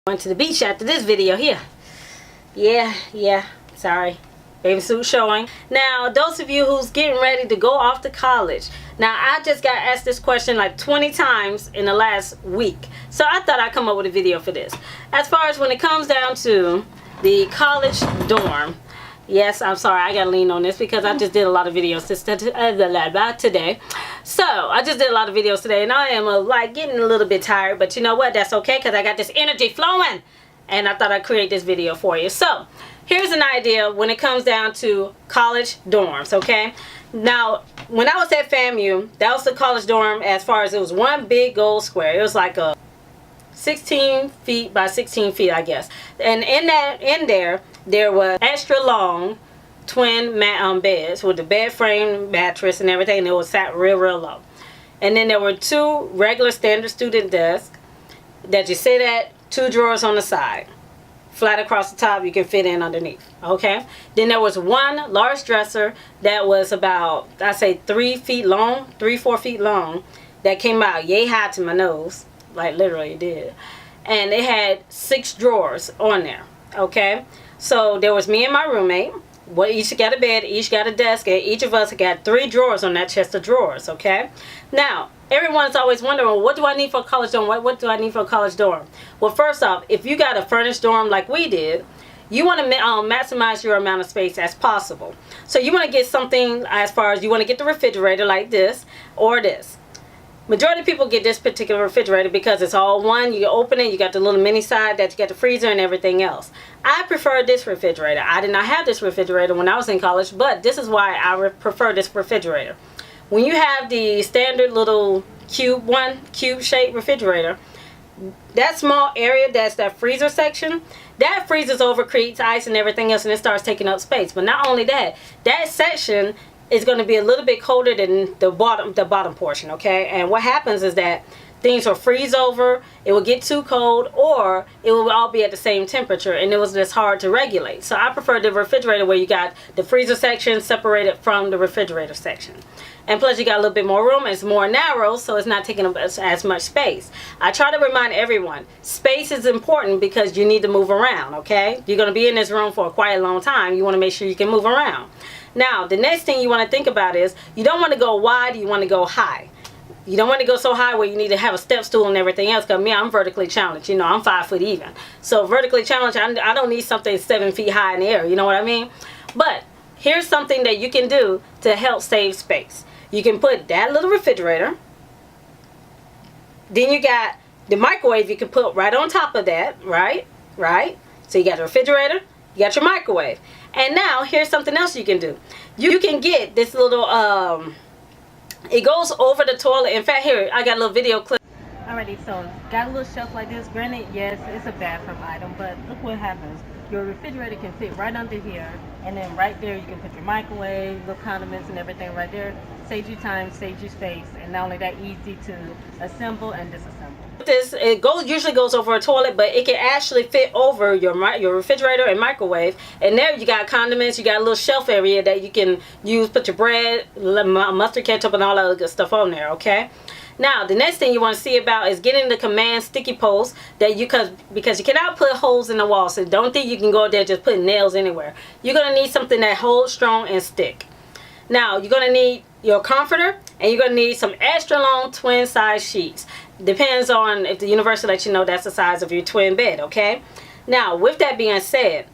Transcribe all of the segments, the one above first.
Going to the beach after this video here. Yeah, sorry. Baby suit showing. Now, those of you who's getting ready to go off to college. Now, I just got asked this question like 20 times in the last week. So I thought I'd come up with a video for this. As far as when it comes down to the college dorm. Yes, I'm sorry, I gotta lean on this because I just did a lot of videos today. So, I just did a lot of videos today and I am like getting a little bit tired, but you know what? That's okay because I got this energy flowing and I thought I'd create this video for you. So, here's an idea when it comes down to college dorms, okay? Now, when I was at FAMU, that was the college dorm as far as it was one big gold square. It was like a 16 feet by 16 feet, I guess. And in there was extra long twin beds with the bed frame, mattress, and everything. And it was sat real low. And then there were two regular standard student desks that you sit at, two drawers on the side. Flat across the top, you can fit in underneath. Okay? Then there was one large dresser that was about, I say 3 feet long, 4 feet long, that came out yay high to my nose. Like literally it did. And it had 6 drawers on there. Okay? So there was me and my roommate. We each got a bed, each got a desk, and each of us got 3 drawers on that chest of drawers. Okay? Now, everyone's always wondering, well, what do I need for a college dorm? What do I need for a college dorm? Well, first off, if you got a furnished dorm like we did, you want to maximize your amount of space as possible. So you want to get something as far as you want to get the refrigerator like this or this. Majority of people get this particular refrigerator because it's all one. You open it, you got the little mini side that you got the freezer and everything else. I prefer this refrigerator. I did not have this refrigerator when I was in college, but this is why I prefer this refrigerator. When you have the standard little cube shaped refrigerator, that small area that's that freezer section, that freezes over, creates ice and everything else, and it starts taking up space. But not only that, that section is going to be a little bit colder than the bottom portion, okay? And what happens is that things will freeze over, it will get too cold, or it will all be at the same temperature, and it was just hard to regulate. So I prefer the refrigerator where you got the freezer section separated from the refrigerator section. And plus you got a little bit more room, it's more narrow, so it's not taking up as much space. I try to remind everyone, space is important because you need to move around, okay? You're going to be in this room for quite a long time. You want to make sure you can move around. Now, the next thing you want to think about is, you don't want to go wide, you want to go high. You don't want to go so high where you need to have a step stool and everything else, because me, I'm vertically challenged. You know, I'm 5 foot even. So vertically challenged, I don't need something 7 feet high in the air. You know what I mean? But here's something that you can do to help save space. You can put that little refrigerator. Then you got the microwave you can put right on top of that, right? So you got the refrigerator, you got your microwave. And now, here's something else you can do. You can get this little, it goes over the toilet. In fact, here, I got a little video clip. Alrighty, so got a little shelf like this. Granted, yes, it's a bathroom item, but look what happens. Your refrigerator can fit right under here, and then right there you can put your microwave, little condiments and everything right there. Saves you time, saves you space, and not only that, easy to assemble and disassemble. This usually goes over a toilet, but it can actually fit over your refrigerator and microwave. And there you got condiments, you got a little shelf area that you can use, put your bread, mustard, ketchup, and all that other good stuff on there, okay? Now, the next thing you want to see about is getting the command sticky posts that because you cannot put holes in the wall. So don't think you can go there just putting nails anywhere. You're going to need something that holds strong and stick. Now, you're going to need your comforter, and you're going to need some extra long twin size sheets. Depends on if the university lets you know that's the size of your twin bed, okay? Now, with that being said,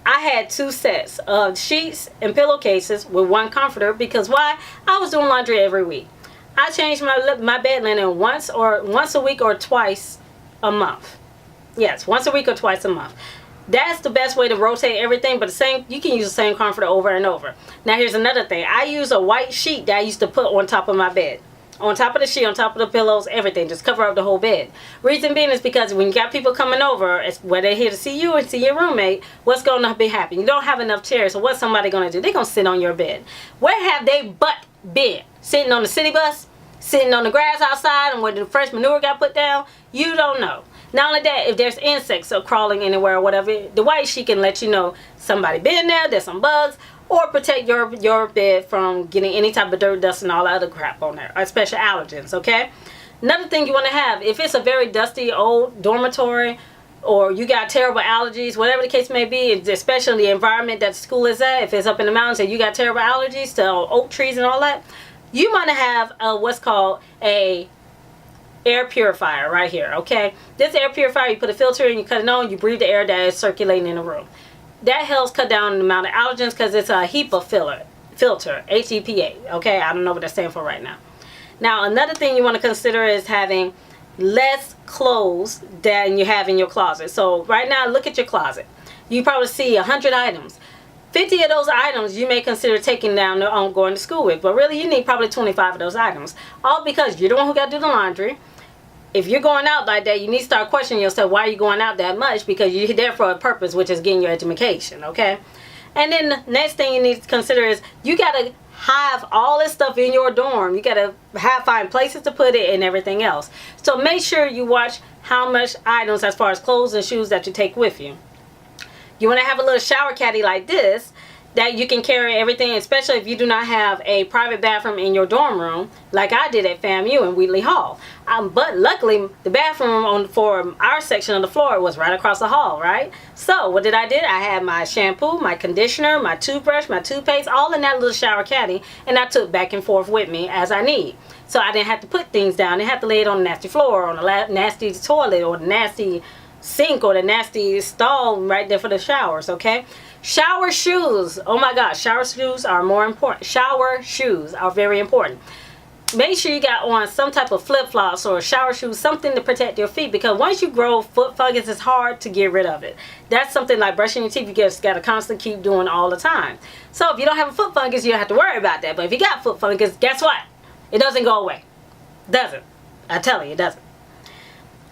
I had 2 sets of sheets and pillowcases with 1 comforter because why? I was doing laundry every week. I changed my bed linen once a week or twice a month. Yes, once a week or twice a month. That's the best way to rotate everything, but you can use the same comforter over and over. Now here's another thing. I use a white sheet that I used to put on top of my bed. On top of the sheet, on top of the pillows, everything. Just cover up the whole bed. Reason being is because when you got people coming over, where they're here to see you and see your roommate, what's going to be happening? You don't have enough chairs, so what's somebody going to do? They're going to sit on your bed. Where have they been? Sitting on the city bus? Sitting on the grass outside and where the fresh manure got put down? You don't know. Not only that, if there's insects or crawling anywhere or whatever, the white sheet can let you know somebody been there, there's some bugs, or protect your bed from getting any type of dirt, dust, and all that other crap on there, especially allergens, okay? Another thing you want to have, if it's a very dusty old dormitory, or you got terrible allergies, whatever the case may be, especially the environment that the school is at, if it's up in the mountains and you got terrible allergies to oak trees and all that, you might have what's called a air purifier right here, okay? This air purifier, you put a filter in, you cut it on, you breathe the air that is circulating in the room. That helps cut down the amount of allergens because it's a HEPA filter, HEPA, okay? I don't know what that's standing for right now. Now, another thing you want to consider is having less clothes than you have in your closet. So right now, look at your closet. You probably see 100 items. 50 of those items you may consider taking down on going to school with, but really you need probably 25 of those items. All because you're the one who got to do the laundry. If you're going out like that, you need to start questioning yourself, why are you going out that much? Because you're there for a purpose, which is getting your education, okay? And then the next thing you need to consider is you got to have all this stuff in your dorm. You got to find places to put it and everything else. So make sure you watch how much items as far as clothes and shoes that you take with you. You want to have a little shower caddy like this that you can carry everything, especially if you do not have a private bathroom in your dorm room like I did at FAMU in Wheatley Hall. But luckily the bathroom for our section of the floor was right across the hall, right? So what did I do? I had my shampoo, my conditioner, my toothbrush, my toothpaste, all in that little shower caddy, and I took back and forth with me as I need. So I didn't have to put things down. I didn't have to lay it on the nasty floor, or on the nasty toilet, or the nasty sink, or the nasty stall right there for the showers, okay? Shower shoes. Oh my gosh, shower shoes are more important. Shower shoes are very important. Make sure you got on some type of flip-flops or shower shoes, something to protect your feet, because once you grow foot fungus, it's hard to get rid of it. That's something like brushing your teeth, you just got to constantly keep doing all the time. So if you don't have a foot fungus, you don't have to worry about that. But if you got foot fungus, guess what? It doesn't go away. Doesn't. I tell you, it doesn't.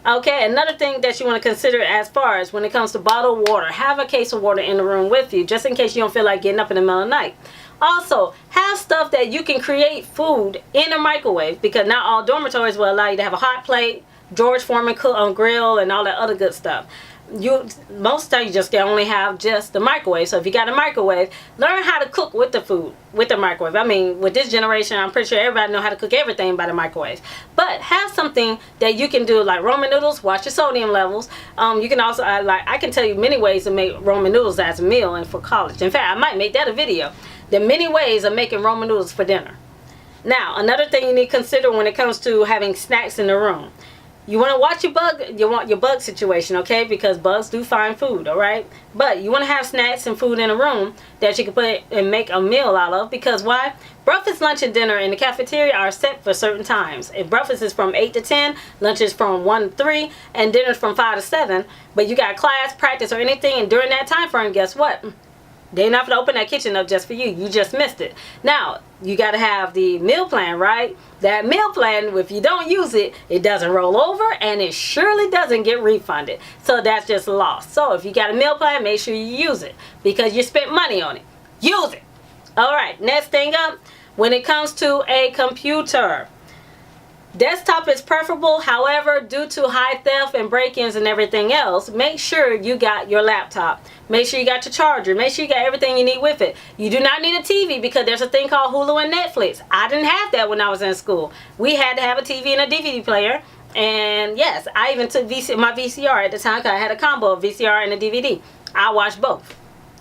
Okay, another thing that you want to consider as far as when it comes to bottled water, have a case of water in the room with you, just in case you don't feel like getting up in the middle of the night. Also, have stuff that you can create food in a microwave, because not all dormitories will allow you to have a hot plate, George Foreman grill, and all that other good stuff. Most times you just can only have just the microwave. So if you got a microwave, learn how to cook with the food with the microwave. I mean, with this generation, I'm pretty sure everybody know how to cook everything by the microwave. But have something that you can do, like Roman noodles. Watch your sodium levels. You can also I can tell you many ways to make Roman noodles as a meal and for college. In fact, I might make that a video. There are many ways of making Roman noodles for dinner. Now, another thing you need to consider when it comes to having snacks in the room. You want to watch your bug situation, okay? Because bugs do find food, all right? But you want to have snacks and food in a room that you can put and make a meal out of. Because why? Breakfast, lunch, and dinner in the cafeteria are set for certain times. If breakfast is from 8 to 10, lunch is from 1 to 3, and dinner is from 5 to 7. But you got class, practice, or anything, and during that time frame, guess what? They're not going to open that kitchen up just for you. You just missed it. Now, you got to have the meal plan, right? That meal plan, if you don't use it, it doesn't roll over, and it surely doesn't get refunded. So that's just lost. So if you got a meal plan, make sure you use it, because you spent money on it. Use it. All right, next thing up, when it comes to a computer. Desktop is preferable. However, due to high theft and break-ins and everything else, make sure you got your laptop. Make sure you got your charger. Make sure you got everything you need with it. You do not need a TV, because there's a thing called Hulu and Netflix. I didn't have that when I was in school. We had to have a TV and a DVD player. And yes, I even took my VCR at the time, because I had a combo of VCR and a DVD. I watched both.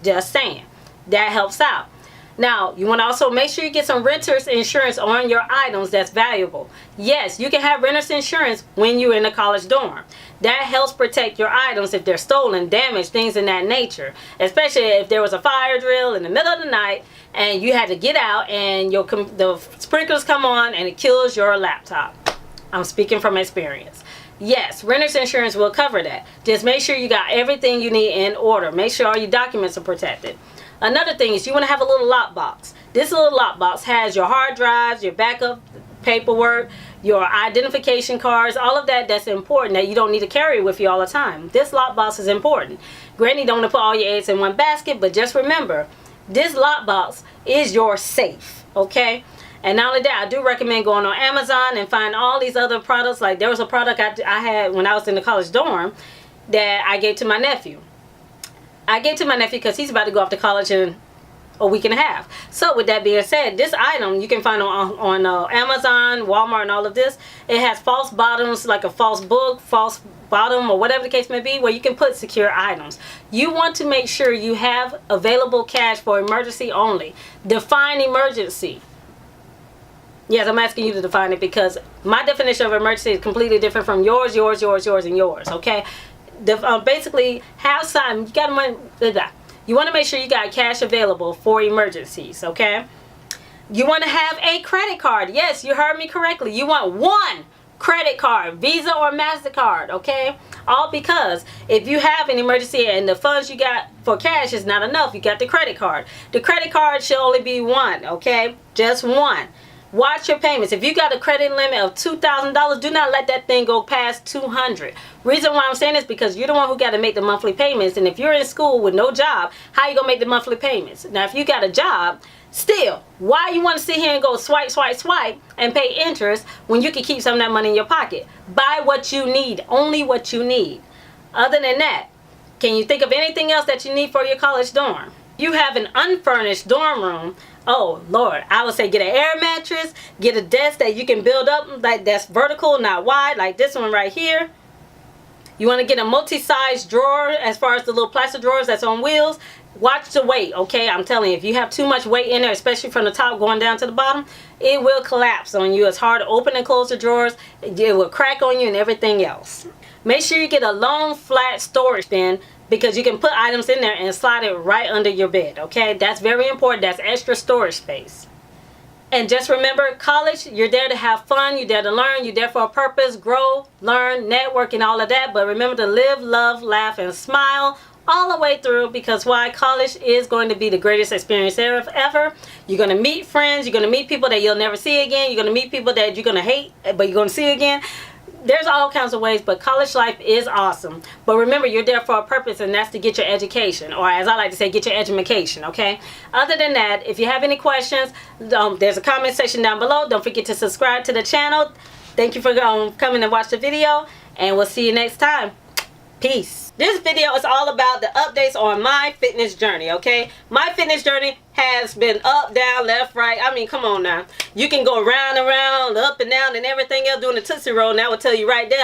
Just saying. That helps out. Now, you want to also make sure you get some renter's insurance on your items that's valuable. Yes, you can have renter's insurance when you're in a college dorm. That helps protect your items if they're stolen, damaged, things in that nature. Especially if there was a fire drill in the middle of the night and you had to get out and the sprinklers come on and it kills your laptop. I'm speaking from experience. Yes, renter's insurance will cover that. Just make sure you got everything you need in order. Make sure all your documents are protected. Another thing is you want to have a little lockbox. This little lockbox has your hard drives, your backup paperwork, your identification cards, all of that that's important that you don't need to carry with you all the time. This lockbox is important. Granny, don't want to put all your eggs in one basket, but just remember, this lockbox is your safe, okay? And not only that, I do recommend going on Amazon and find all these other products. Like there was a product I had when I was in the college dorm that I gave to my nephew. I gave to my nephew because he's about to go off to college in a week and a half. So with that being said, this item you can find on Amazon, Walmart, and all of this. It has false bottoms, like a false book, false bottom, or whatever the case may be, where you can put secure items. You want to make sure you have available cash for emergency only. Define emergency. Yes, I'm asking you to define it, because my definition of emergency is completely different from yours, and yours. Okay, basically, have some. You want to make sure you got cash available for emergencies. Okay, you want to have a credit card. Yes, you heard me correctly. You want one credit card, Visa or MasterCard. Okay, all because if you have an emergency and the funds you got for cash is not enough, you got the credit card. The credit card should only be one. Okay, just one. Watch your payments. If you got a credit limit of $2,000, do not let that thing go past $200. Reason why I'm saying this, because you're the one who got to make the monthly payments. And if you're in school with no job, how you gonna make the monthly payments? Now, if you got a job, still, why you want to sit here and go swipe, swipe, swipe and pay interest when you can keep some of that money in your pocket? Buy what you need, only what you need. Other than that, can you think of anything else that you need for your college dorm? You have an unfurnished dorm room. Oh Lord, I would say get an air mattress, get a desk that you can build up, like that's vertical, not wide, like this one right here. You want to get a multi-size drawer, as far as the little plastic drawers that's on wheels. Watch the weight, okay? I'm telling you, if you have too much weight in there, especially from the top going down to the bottom, it will collapse on you. It's hard to open and close the drawers. It will crack on you and everything else. Make sure you get a long, flat storage bin, because you can put items in there and slide it right under your bed. Okay, that's very important. That's extra storage space. And just remember, college, you're there to have fun, you're there to learn, you're there for a purpose, grow, learn, network, and all of that. But remember to live, love, laugh, and smile all the way through, because why? College is going to be the greatest experience ever. You're going to meet friends, you're going to meet people that you'll never see again, you're going to meet people that you're going to hate, but you're going to see again. There's all kinds of ways, but college life is awesome. But remember, you're there for a purpose, and that's to get your education, or as I like to say, get your edumacation, okay? Other than that, if you have any questions, there's a comment section down below. Don't forget to subscribe to the channel. Thank you for coming and watch the video, and we'll see you next time. Peace. This video is all about the updates on my fitness journey, okay? My fitness journey has been up, down, left, right. I mean, come on now. You can go round and round, up and down, and everything else doing the Tootsie Roll, and that will tell you right there.